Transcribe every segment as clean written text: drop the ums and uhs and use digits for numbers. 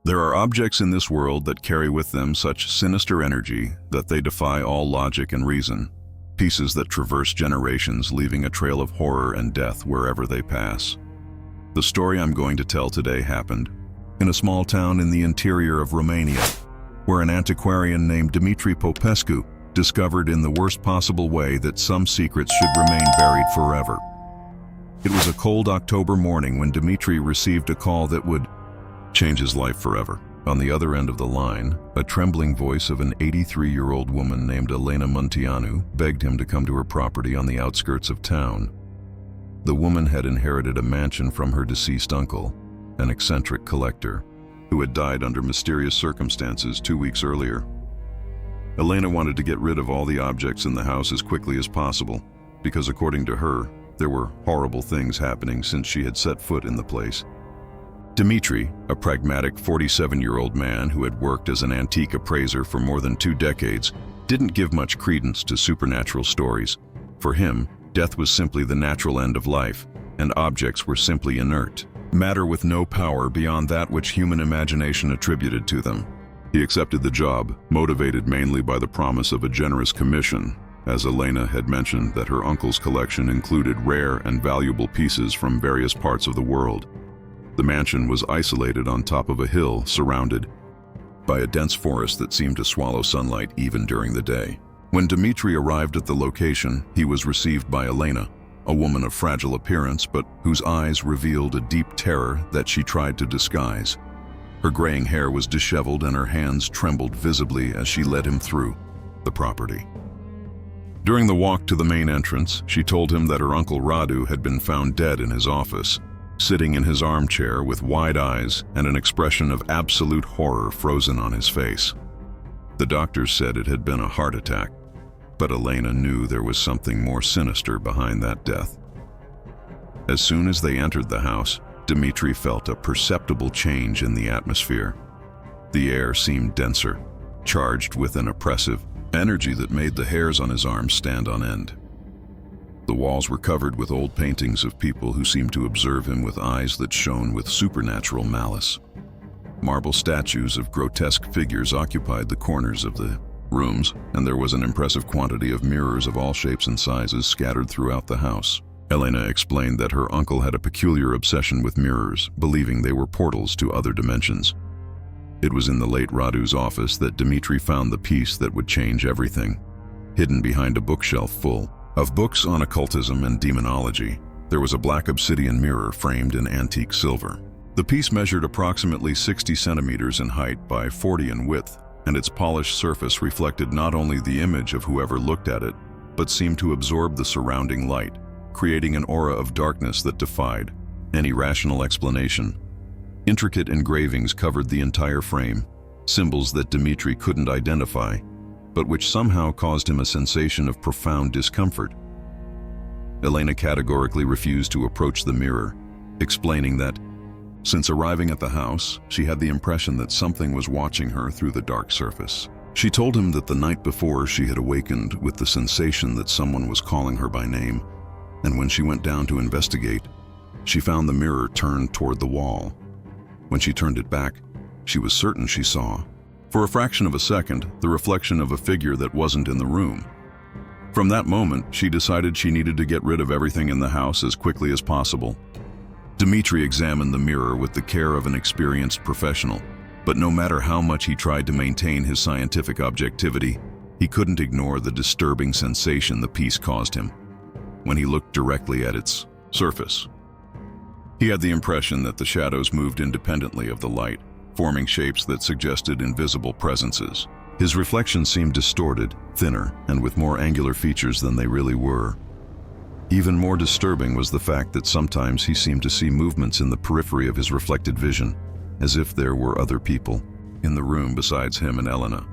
There are objects in this world that carry with them such sinister energy that they defy all logic and reason. Pieces that traverse generations, leaving a trail of horror and death wherever they pass. The story I'm going to tell today happened in a small town in the interior of Romania, where an antiquarian named Dumitru Popescu discovered in the worst possible way that some secrets should remain buried forever. It was a cold October morning when Dumitru received a call that would change his life forever. On the other end of the line, a trembling voice of an 83-year-old woman named Elena Munteanu begged him to come to her property on the outskirts of town. The woman had inherited a mansion from her deceased uncle, an eccentric collector, who had died under mysterious circumstances 2 weeks earlier. Elena wanted to get rid of all the objects in the house as quickly as possible, because according to her, there were horrible things happening since she had set foot in the place. Dumitru, a pragmatic 47-year-old man who had worked as an antique appraiser for more than 2 decades, didn't give much credence to supernatural stories. For him, death was simply the natural end of life, and objects were simply inert, matter with no power beyond that which human imagination attributed to them. He accepted the job, motivated mainly by the promise of a generous commission, as Elena had mentioned that her uncle's collection included rare and valuable pieces from various parts of the world. The mansion was isolated on top of a hill surrounded by a dense forest that seemed to swallow sunlight even during the day. When Dumitru arrived at the location, he was received by Elena, a woman of fragile appearance but whose eyes revealed a deep terror that she tried to disguise. Her graying hair was disheveled and her hands trembled visibly as she led him through the property. During the walk to the main entrance, she told him that her uncle Radu had been found dead in his office, sitting in his armchair with wide eyes and an expression of absolute horror frozen on his face. The doctors said it had been a heart attack, but Elena knew there was something more sinister behind that death. As soon as they entered the house, Dumitru felt a perceptible change in the atmosphere. The air seemed denser, charged with an oppressive energy that made the hairs on his arms stand on end. The walls were covered with old paintings of people who seemed to observe him with eyes that shone with supernatural malice. Marble statues of grotesque figures occupied the corners of the rooms, and there was an impressive quantity of mirrors of all shapes and sizes scattered throughout the house. Elena explained that her uncle had a peculiar obsession with mirrors, believing they were portals to other dimensions. It was in the late Radu's office that Dumitru found the piece that would change everything. Hidden behind a bookshelf full of books on occultism and demonology, there was a black obsidian mirror framed in antique silver. The piece measured approximately 60 centimeters in height by 40 in width, and its polished surface reflected not only the image of whoever looked at it, but seemed to absorb the surrounding light, creating an aura of darkness that defied any rational explanation. Intricate engravings covered the entire frame, symbols that Dumitru couldn't identify, but which somehow caused him a sensation of profound discomfort. Elena categorically refused to approach the mirror, explaining that, since arriving at the house, she had the impression that something was watching her through the dark surface. She told him that the night before she had awakened with the sensation that someone was calling her by name, and when she went down to investigate, she found the mirror turned toward the wall. When she turned it back, she was certain she saw, for a fraction of a second, the reflection of a figure that wasn't in the room. From that moment, she decided she needed to get rid of everything in the house as quickly as possible. Dumitru examined the mirror with the care of an experienced professional, but no matter how much he tried to maintain his scientific objectivity, he couldn't ignore the disturbing sensation the piece caused him when he looked directly at its surface. He had the impression that the shadows moved independently of the light, forming shapes that suggested invisible presences. His reflections seemed distorted, thinner, and with more angular features than they really were. Even more disturbing was the fact that sometimes he seemed to see movements in the periphery of his reflected vision, as if there were other people in the room besides him and Elena.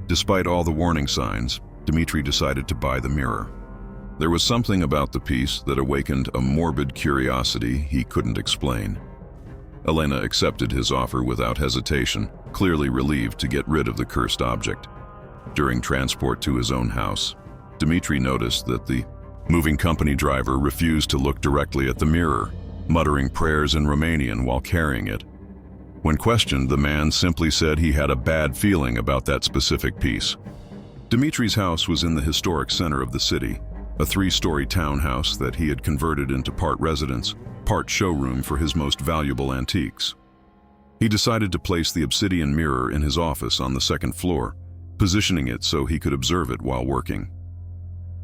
Despite all the warning signs, Dumitru decided to buy the mirror. There was something about the piece that awakened a morbid curiosity he couldn't explain. Elena accepted his offer without hesitation, clearly relieved to get rid of the cursed object. During transport to his own house, Dumitru noticed that the moving company driver refused to look directly at the mirror, muttering prayers in Romanian while carrying it. When questioned, the man simply said he had a bad feeling about that specific piece. Dimitri's house was in the historic center of the city, a 3-story townhouse that he had converted into part residence, part showroom for his most valuable antiques. He decided to place the obsidian mirror in his office on the 2nd floor, positioning it so he could observe it while working.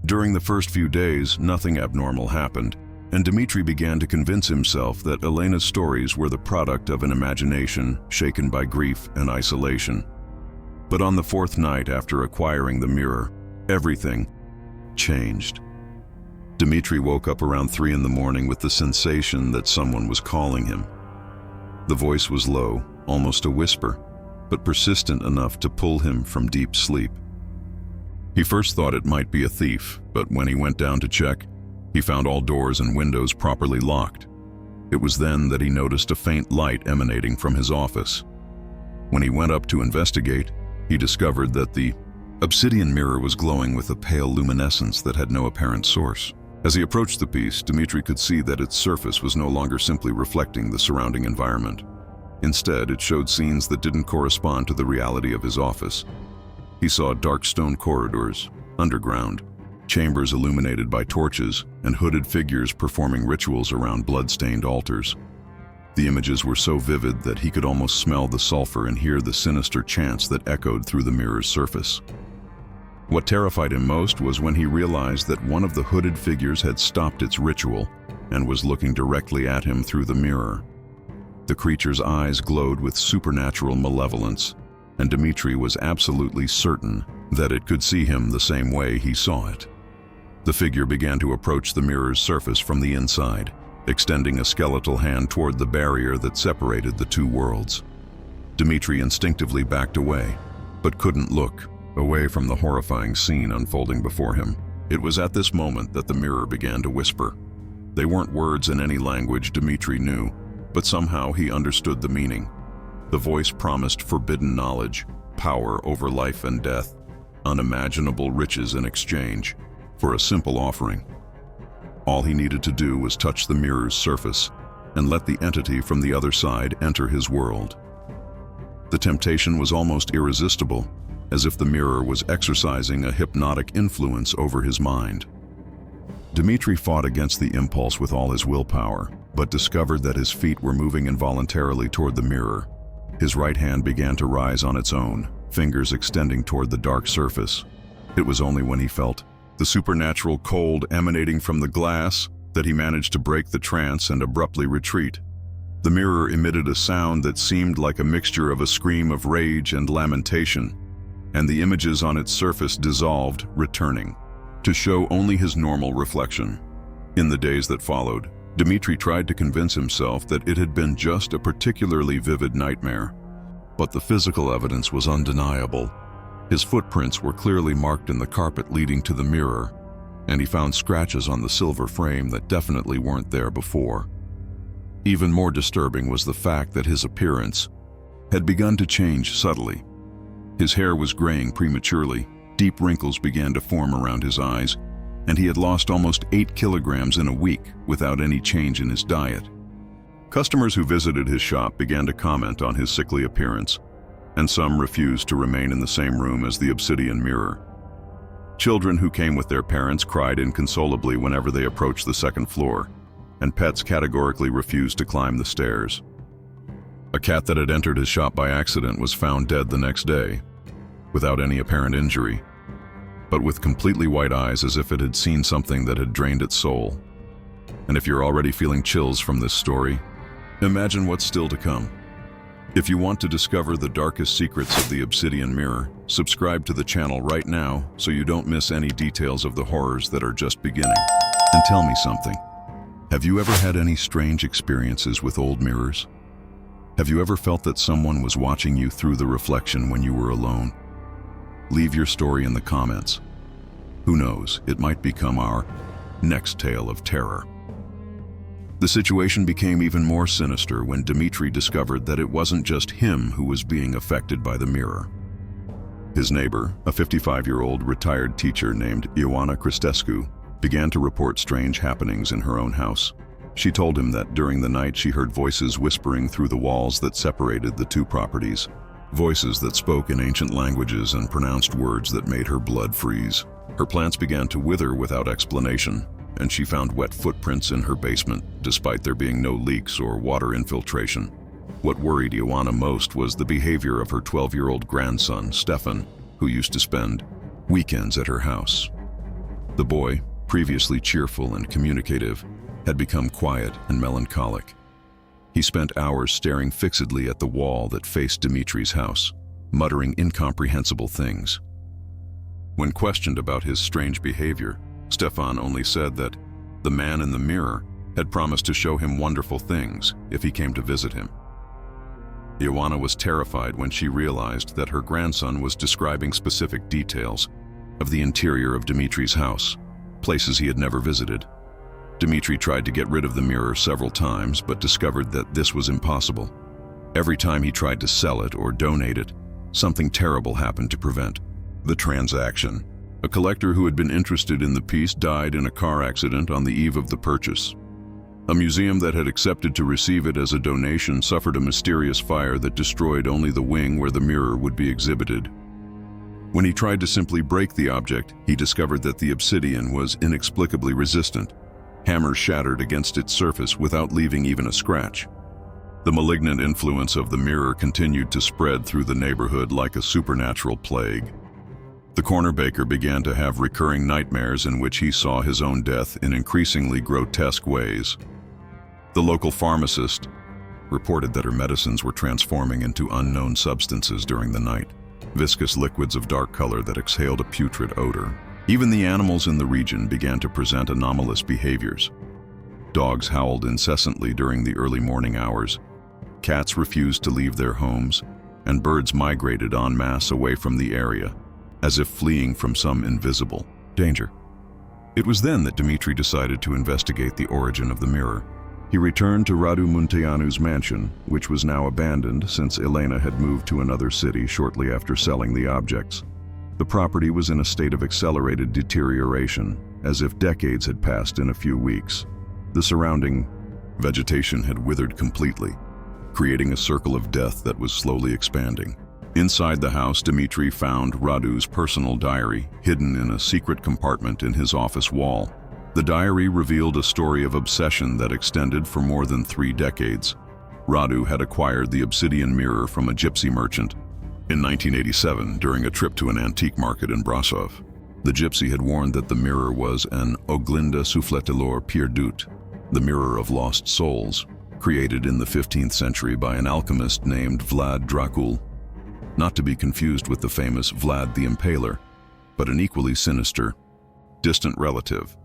During the first few days, nothing abnormal happened, and Dimitri began to convince himself that Elena's stories were the product of an imagination shaken by grief and isolation. But on the 4th night after acquiring the mirror, everything changed. Dimitri woke up around 3 in the morning with the sensation that someone was calling him. The voice was low, almost a whisper, but persistent enough to pull him from deep sleep. He first thought it might be a thief, but when he went down to check, he found all doors and windows properly locked. It was then that he noticed a faint light emanating from his office. When he went up to investigate, he discovered that the obsidian mirror was glowing with a pale luminescence that had no apparent source. As he approached the piece, Dimitri could see that its surface was no longer simply reflecting the surrounding environment. Instead, it showed scenes that didn't correspond to the reality of his office. He saw dark stone corridors, underground, chambers illuminated by torches, and hooded figures performing rituals around blood-stained altars. The images were so vivid that he could almost smell the sulfur and hear the sinister chants that echoed through the mirror's surface. What terrified him most was when he realized that one of the hooded figures had stopped its ritual and was looking directly at him through the mirror. The creature's eyes glowed with supernatural malevolence, and Dimitri was absolutely certain that it could see him the same way he saw it. The figure began to approach the mirror's surface from the inside, extending a skeletal hand toward the barrier that separated the two worlds. Dimitri instinctively backed away, but couldn't look away from the horrifying scene unfolding before him. It was at this moment that the mirror began to whisper. They weren't words in any language Dimitri knew, but somehow he understood the meaning. The voice promised forbidden knowledge, power over life and death, unimaginable riches in exchange for a simple offering. All he needed to do was touch the mirror's surface and let the entity from the other side enter his world. The temptation was almost irresistible, as if the mirror was exercising a hypnotic influence over his mind. Dimitri fought against the impulse with all his willpower, but discovered that his feet were moving involuntarily toward the mirror. His right hand began to rise on its own, fingers extending toward the dark surface. It was only when he felt the supernatural cold emanating from the glass that he managed to break the trance and abruptly retreat. The mirror emitted a sound that seemed like a mixture of a scream of rage and lamentation, and the images on its surface dissolved, returning to show only his normal reflection. In the days that followed, Dimitri tried to convince himself that it had been just a particularly vivid nightmare, but the physical evidence was undeniable. His footprints were clearly marked in the carpet leading to the mirror, and he found scratches on the silver frame that definitely weren't there before. Even more disturbing was the fact that his appearance had begun to change subtly. His hair was graying prematurely, deep wrinkles began to form around his eyes, and he had lost almost 8 kilograms in a week without any change in his diet. Customers who visited his shop began to comment on his sickly appearance, and some refused to remain in the same room as the obsidian mirror. Children who came with their parents cried inconsolably whenever they approached the 2nd floor, and pets categorically refused to climb the stairs. A cat that had entered his shop by accident was found dead the next day, without any apparent injury, but with completely white eyes as if it had seen something that had drained its soul. And if you're already feeling chills from this story, imagine what's still to come. If you want to discover the darkest secrets of the obsidian mirror, subscribe to the channel right now so you don't miss any details of the horrors that are just beginning. And tell me something. Have you ever had any strange experiences with old mirrors? Have you ever felt that someone was watching you through the reflection when you were alone? Leave your story in the comments. Who knows, it might become our next tale of terror. The situation became even more sinister when Dimitri discovered that it wasn't just him who was being affected by the mirror. His neighbor, a 55-year-old retired teacher named Ioana Cristescu, began to report strange happenings in her own house. She told him that during the night she heard voices whispering through the walls that separated the two properties. Voices that spoke in ancient languages and pronounced words that made her blood freeze. Her plants began to wither without explanation, and she found wet footprints in her basement, despite there being no leaks or water infiltration. What worried Ioana most was the behavior of her 12-year-old grandson, Stefan, who used to spend weekends at her house. The boy, previously cheerful and communicative, had become quiet and melancholic. He spent hours staring fixedly at the wall that faced Dimitri's house, muttering incomprehensible things. When questioned about his strange behavior, Stefan only said that the man in the mirror had promised to show him wonderful things if he came to visit him. Ioana was terrified when she realized that her grandson was describing specific details of the interior of Dimitri's house, places he had never visited. Dimitri tried to get rid of the mirror several times, but discovered that this was impossible. Every time he tried to sell it or donate it, something terrible happened to prevent the transaction. A collector who had been interested in the piece died in a car accident on the eve of the purchase. A museum that had accepted to receive it as a donation suffered a mysterious fire that destroyed only the wing where the mirror would be exhibited. When he tried to simply break the object, he discovered that the obsidian was inexplicably resistant. Hammers shattered against its surface without leaving even a scratch. The malignant influence of the mirror continued to spread through the neighborhood like a supernatural plague. The corner baker began to have recurring nightmares in which he saw his own death in increasingly grotesque ways. The local pharmacist reported that her medicines were transforming into unknown substances during the night, viscous liquids of dark color that exhaled a putrid odor. Even the animals in the region began to present anomalous behaviors. Dogs howled incessantly during the early morning hours, cats refused to leave their homes, and birds migrated en masse away from the area, as if fleeing from some invisible danger. It was then that Dimitri decided to investigate the origin of the mirror. He returned to Radu Munteanu's mansion, which was now abandoned since Elena had moved to another city shortly after selling the objects. The property was in a state of accelerated deterioration, as if decades had passed in a few weeks. The surrounding vegetation had withered completely, creating a circle of death that was slowly expanding. Inside the house, Dimitri found Radu's personal diary, hidden in a secret compartment in his office wall. The diary revealed a story of obsession that extended for more than 3 decades. Radu had acquired the obsidian mirror from a gypsy merchant in 1987 during a trip to an antique market in Brasov. The gypsy had warned that the mirror was an Oglinda souffletelor pierdut, the mirror of lost souls, created in the 15th century by an alchemist named Vlad Dracul, not to be confused with the famous Vlad the Impaler, but an equally sinister, distant relative.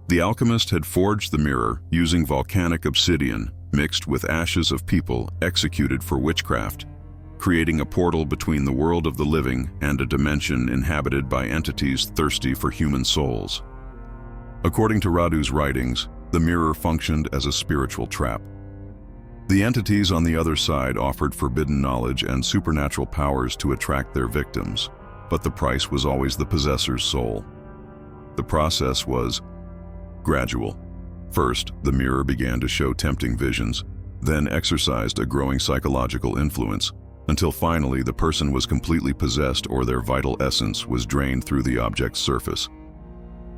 The alchemist had forged the mirror using volcanic obsidian mixed with ashes of people executed for witchcraft, creating a portal between the world of the living and a dimension inhabited by entities thirsty for human souls. According to Radu's writings, the mirror functioned as a spiritual trap. The entities on the other side offered forbidden knowledge and supernatural powers to attract their victims, but the price was always the possessor's soul. The process was gradual. First, the mirror began to show tempting visions, then exercised a growing psychological influence, until finally the person was completely possessed or their vital essence was drained through the object's surface.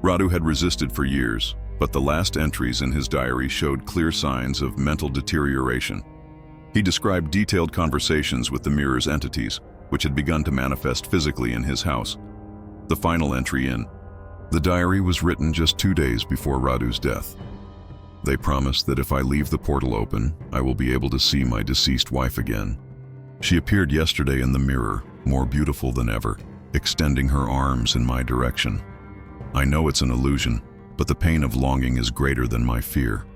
Radu had resisted for years, but the last entries in his diary showed clear signs of mental deterioration. He described detailed conversations with the mirror's entities, which had begun to manifest physically in his house. The final entry in the diary was written just 2 days before Radu's death. They promised that if I leave the portal open, I will be able to see my deceased wife again. She appeared yesterday in the mirror, more beautiful than ever, extending her arms in my direction. I know it's an illusion, but the pain of longing is greater than my fear.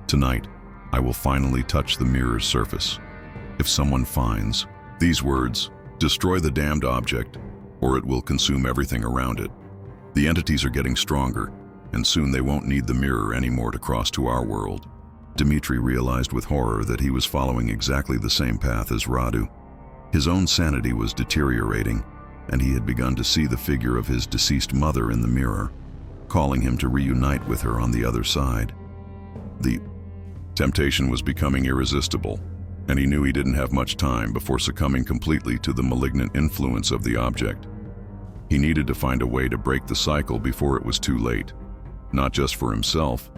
Tonight, I will finally touch the mirror's surface. If someone finds these words, destroy the damned object, or it will consume everything around it. The entities are getting stronger, and soon they won't need the mirror anymore to cross to our world. Dimitri realized with horror that he was following exactly the same path as Radu. His own sanity was deteriorating, and he had begun to see the figure of his deceased mother in the mirror, calling him to reunite with her on the other side. The temptation was becoming irresistible, and he knew he didn't have much time before succumbing completely to the malignant influence of the object. He needed to find a way to break the cycle before it was too late, not just for himself,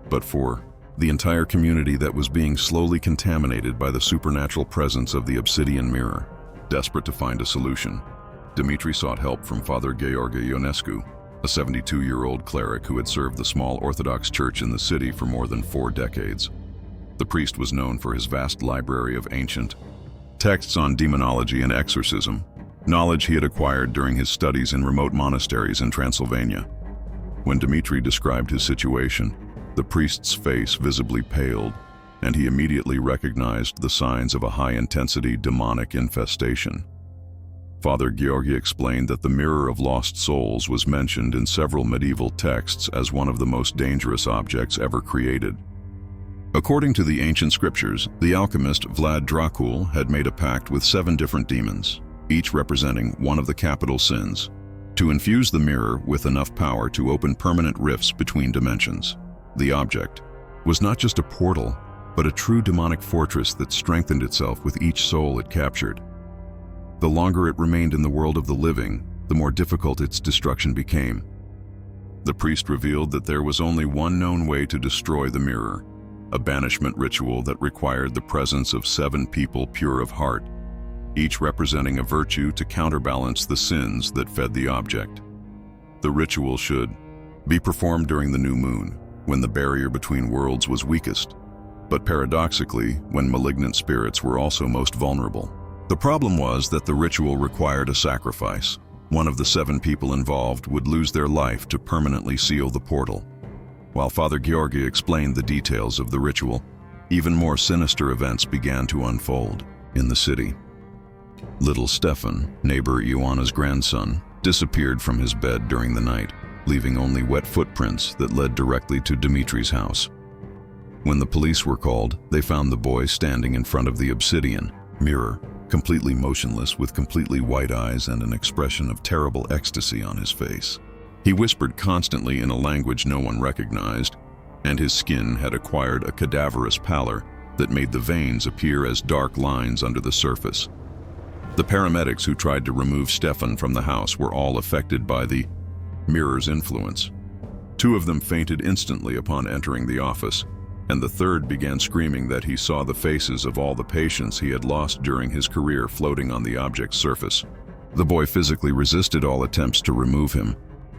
but for the entire community that was being slowly contaminated by the supernatural presence of the obsidian mirror. Desperate to find a solution, Dimitri sought help from Father Gheorghe Ionescu, a 72-year-old cleric who had served the small Orthodox church in the city for more than 4 decades. The priest was known for his vast library of ancient texts on demonology and exorcism, knowledge he had acquired during his studies in remote monasteries in Transylvania. When Dimitri described his situation, the priest's face visibly paled, and he immediately recognized the signs of a high-intensity demonic infestation. Father Gheorghe explained that the Mirror of Lost Souls was mentioned in several medieval texts as one of the most dangerous objects ever created. According to the ancient scriptures, the alchemist Vlad Dracul had made a pact with 7 different demons, each representing one of the capital sins, to infuse the mirror with enough power to open permanent rifts between dimensions. The object was not just a portal, but a true demonic fortress that strengthened itself with each soul it captured. The longer it remained in the world of the living, the more difficult its destruction became. The priest revealed that there was only one known way to destroy the mirror, a banishment ritual that required the presence of 7 people pure of heart, each representing a virtue to counterbalance the sins that fed the object. The ritual should be performed during the new moon, when the barrier between worlds was weakest, but paradoxically, when malignant spirits were also most vulnerable. The problem was that the ritual required a sacrifice. One of the 7 people involved would lose their life to permanently seal the portal. While Father Gheorghe explained the details of the ritual, even more sinister events began to unfold in the city. Little Stefan, neighbor Ioana's grandson, disappeared from his bed during the night, leaving only wet footprints that led directly to Dimitri's house. When the police were called, they found the boy standing in front of the obsidian mirror, completely motionless with completely white eyes and an expression of terrible ecstasy on his face. He whispered constantly in a language no one recognized, and his skin had acquired a cadaverous pallor that made the veins appear as dark lines under the surface. The paramedics who tried to remove Stefan from the house were all affected by the mirror's influence. 2 of them fainted instantly upon entering the office, and the third began screaming that he saw the faces of all the patients he had lost during his career floating on the object's surface. The boy physically resisted all attempts to remove him,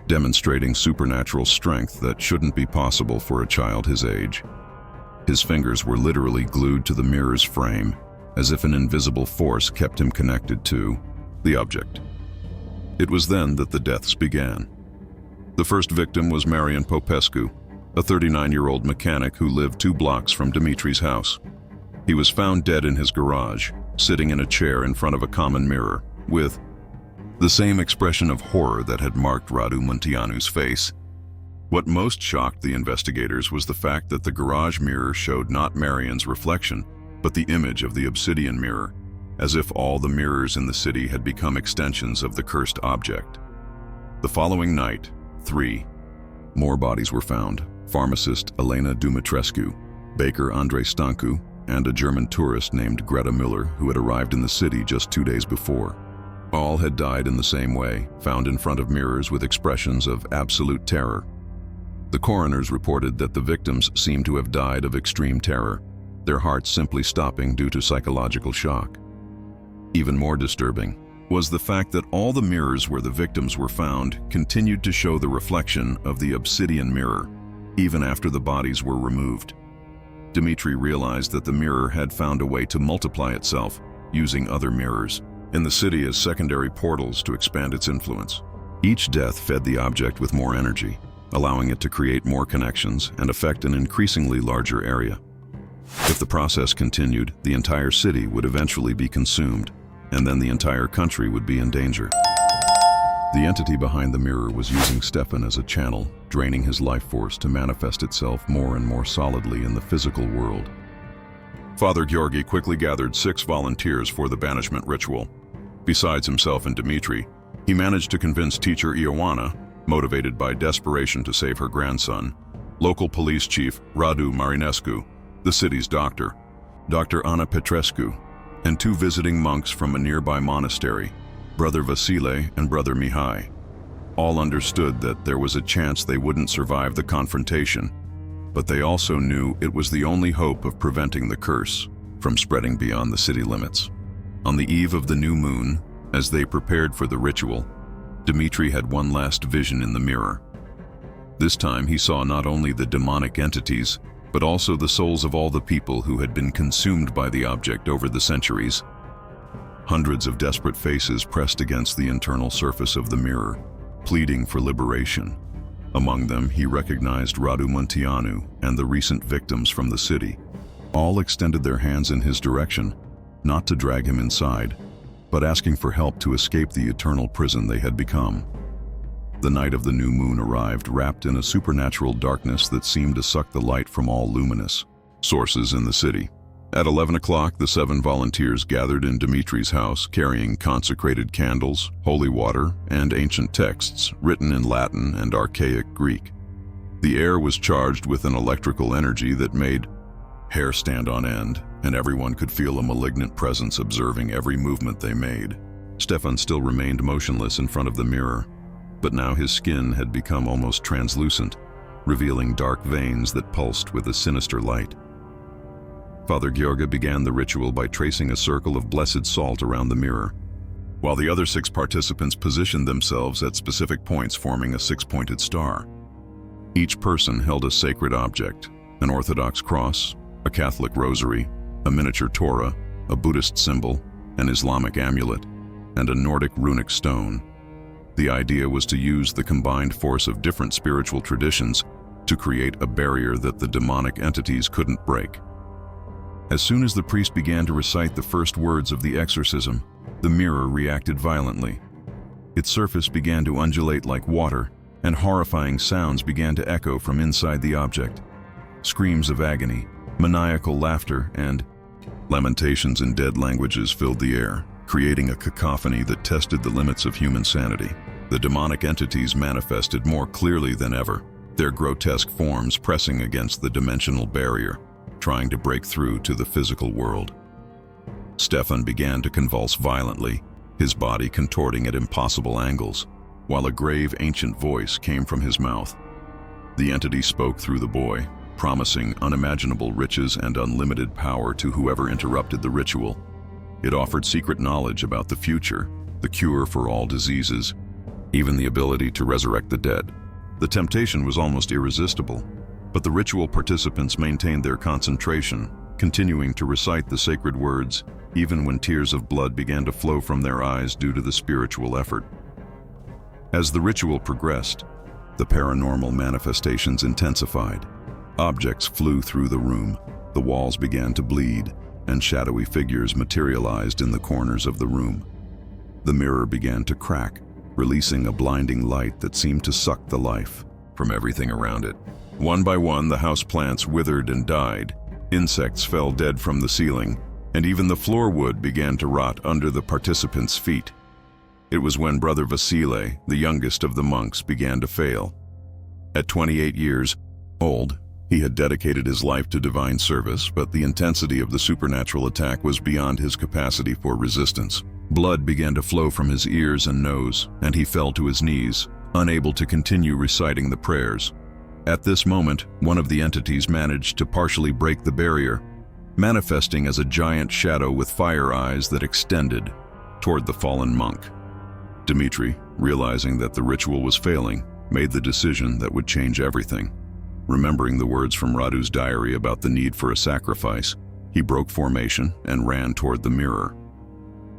demonstrating supernatural strength that shouldn't be possible for a child his age. His fingers were literally glued to the mirror's frame, as if an invisible force kept him connected to the object. It was then that the deaths began. The first victim was Marian Popescu, a 39-year-old mechanic who lived 2 blocks from Dimitri's house. He was found dead in his garage, sitting in a chair in front of a common mirror, with the same expression of horror that had marked Radu Munteanu's face. What most shocked the investigators was the fact that the garage mirror showed not Marian's reflection, but the image of the obsidian mirror, as if all the mirrors in the city had become extensions of the cursed object. The following night, 3 more bodies were found: pharmacist Elena Dumitrescu, baker Andrei Stancu, and a German tourist named Greta Müller who had arrived in the city just 2 days before. All had died in the same way, found in front of mirrors with expressions of absolute terror. The coroners reported that the victims seemed to have died of extreme terror, their hearts simply stopping due to psychological shock. Even more disturbing was the fact that all the mirrors where the victims were found continued to show the reflection of the obsidian mirror, even after the bodies were removed. Dimitri realized that the mirror had found a way to multiply itself, using other mirrors in the city as secondary portals to expand its influence. Each death fed the object with more energy, allowing it to create more connections and affect an increasingly larger area. If the process continued, the entire city would eventually be consumed, and then the entire country would be in danger. The entity behind the mirror was using Stefan as a channel, draining his life force to manifest itself more and more solidly in the physical world. Father Gheorghe quickly gathered 6 volunteers for the banishment ritual. Besides himself and Dimitri, he managed to convince teacher Ioana, motivated by desperation to save her grandson, local police chief Radu Marinescu, the city's doctor, Dr. Ana Petrescu, and 2 visiting monks from a nearby monastery, Brother Vasile and Brother Mihai. All understood that there was a chance they wouldn't survive the confrontation, but they also knew it was the only hope of preventing the curse from spreading beyond the city limits. On the eve of the new moon, as they prepared for the ritual, Dmitri had one last vision in the mirror. This time he saw not only the demonic entities, but also the souls of all the people who had been consumed by the object over the centuries. Hundreds of desperate faces pressed against the internal surface of the mirror, pleading for liberation. Among them, he recognized Radu Munteanu and the recent victims from the city. All extended their hands in his direction, not to drag him inside, but asking for help to escape the eternal prison they had become. The night of the new moon arrived wrapped in a supernatural darkness that seemed to suck the light from all luminous sources in the city. At 11 o'clock, the 7 volunteers gathered in Dmitri's house carrying consecrated candles, holy water, and ancient texts written in Latin and archaic Greek. The air was charged with an electrical energy that made hair stand on end, and everyone could feel a malignant presence observing every movement they made. Stefan still remained motionless in front of the mirror, but now his skin had become almost translucent, revealing dark veins that pulsed with a sinister light. Father Georga began the ritual by tracing a circle of blessed salt around the mirror, while the other 6 participants positioned themselves at specific points forming a 6-pointed star. Each person held a sacred object, an Orthodox cross, a Catholic rosary, a miniature Torah, a Buddhist symbol, an Islamic amulet, and a Nordic runic stone. The idea was to use the combined force of different spiritual traditions to create a barrier that the demonic entities couldn't break. As soon as the priest began to recite the first words of the exorcism, the mirror reacted violently. Its surface began to undulate like water, and horrifying sounds began to echo from inside the object. Screams of agony, maniacal laughter, and lamentations in dead languages filled the air, creating a cacophony that tested the limits of human sanity. The demonic entities manifested more clearly than ever, their grotesque forms pressing against the dimensional barrier, trying to break through to the physical world. Stefan began to convulse violently, his body contorting at impossible angles, while a grave ancient voice came from his mouth. The entity spoke through the boy, promising unimaginable riches and unlimited power to whoever interrupted the ritual. It offered secret knowledge about the future, the cure for all diseases, even the ability to resurrect the dead. The temptation was almost irresistible, but the ritual participants maintained their concentration, continuing to recite the sacred words, even when tears of blood began to flow from their eyes due to the spiritual effort. As the ritual progressed, the paranormal manifestations intensified. Objects flew through the room, the walls began to bleed, and shadowy figures materialized in the corners of the room. The mirror began to crack, releasing a blinding light that seemed to suck the life from everything around it. One by one, the houseplants withered and died, insects fell dead from the ceiling, and even the floor wood began to rot under the participants' feet. It was when Brother Vasile, the youngest of the monks, began to fail. At 28 years old, he had dedicated his life to divine service, but the intensity of the supernatural attack was beyond his capacity for resistance. Blood began to flow from his ears and nose, and he fell to his knees, unable to continue reciting the prayers. At this moment, one of the entities managed to partially break the barrier, manifesting as a giant shadow with fire eyes that extended toward the fallen monk. Dmitri, realizing that the ritual was failing, made the decision that would change everything. Remembering the words from Radu's diary about the need for a sacrifice, he broke formation and ran toward the mirror.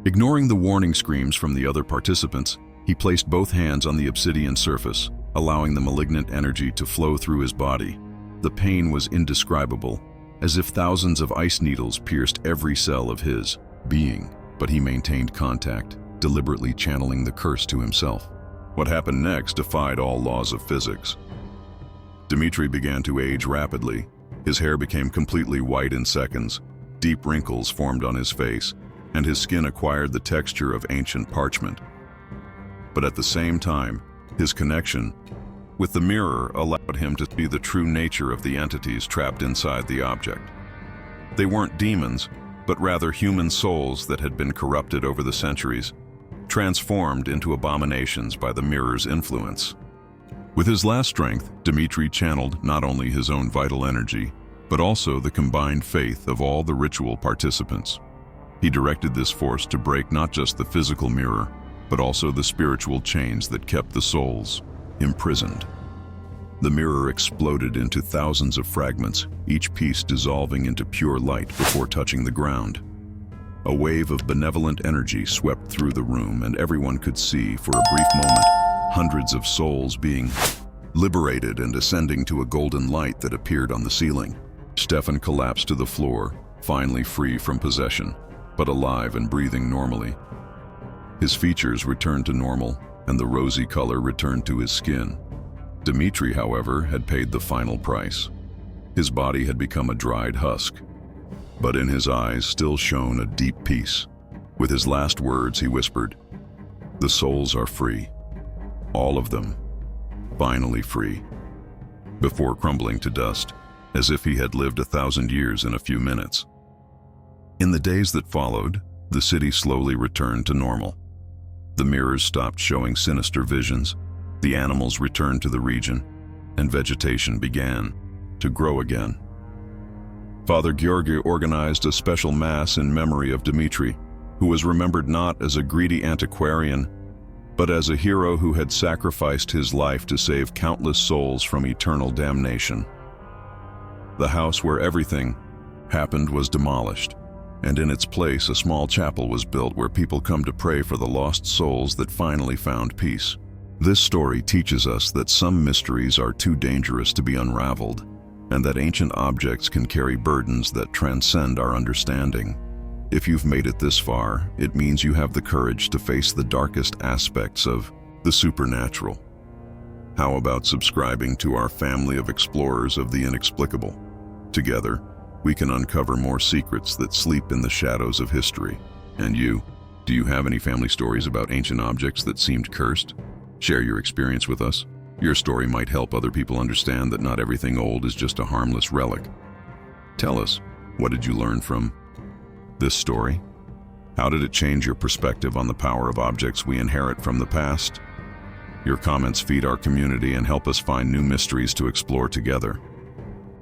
Ignoring the warning screams from the other participants, he placed both hands on the obsidian surface, allowing the malignant energy to flow through his body. The pain was indescribable, as if thousands of ice needles pierced every cell of his being, but he maintained contact, deliberately channeling the curse to himself. What happened next defied all laws of physics. Dmitri began to age rapidly. His hair became completely white in seconds, deep wrinkles formed on his face, and his skin acquired the texture of ancient parchment. But at the same time, his connection with the mirror allowed him to see the true nature of the entities trapped inside the object. They weren't demons, but rather human souls that had been corrupted over the centuries, transformed into abominations by the mirror's influence. With his last strength, Dmitri channeled not only his own vital energy, but also the combined faith of all the ritual participants. He directed this force to break not just the physical mirror, but also the spiritual chains that kept the souls imprisoned. The mirror exploded into thousands of fragments, each piece dissolving into pure light before touching the ground. A wave of benevolent energy swept through the room, and everyone could see, for a brief moment, hundreds of souls being liberated and ascending to a golden light that appeared on the ceiling. Stefan collapsed to the floor, finally free from possession, but alive and breathing normally. His features returned to normal, and the rosy color returned to his skin. Dmitri, however, had paid the final price. His body had become a dried husk, but in his eyes still shone a deep peace. With his last words, he whispered, "The souls are free. All of them. Finally free," before crumbling to dust, as if he had lived 1,000 years in a few minutes. In the days that followed, the city slowly returned to normal. The mirrors stopped showing sinister visions, the animals returned to the region, and vegetation began to grow again. Father Georgi organized a special mass in memory of Dmitri, who was remembered not as a greedy antiquarian, but as a hero who had sacrificed his life to save countless souls from eternal damnation. The house where everything happened was demolished, and in its place a small chapel was built where people come to pray for the lost souls that finally found peace. This story teaches us that some mysteries are too dangerous to be unraveled, and that ancient objects can carry burdens that transcend our understanding. If you've made it this far, it means you have the courage to face the darkest aspects of the supernatural. How about subscribing to our family of explorers of the inexplicable? Together, we can uncover more secrets that sleep in the shadows of history. And you, do you have any family stories about ancient objects that seemed cursed? Share your experience with us. Your story might help other people understand that not everything old is just a harmless relic. Tell us, what did you learn from this story? How did it change your perspective on the power of objects we inherit from the past? Your comments feed our community and help us find new mysteries to explore together.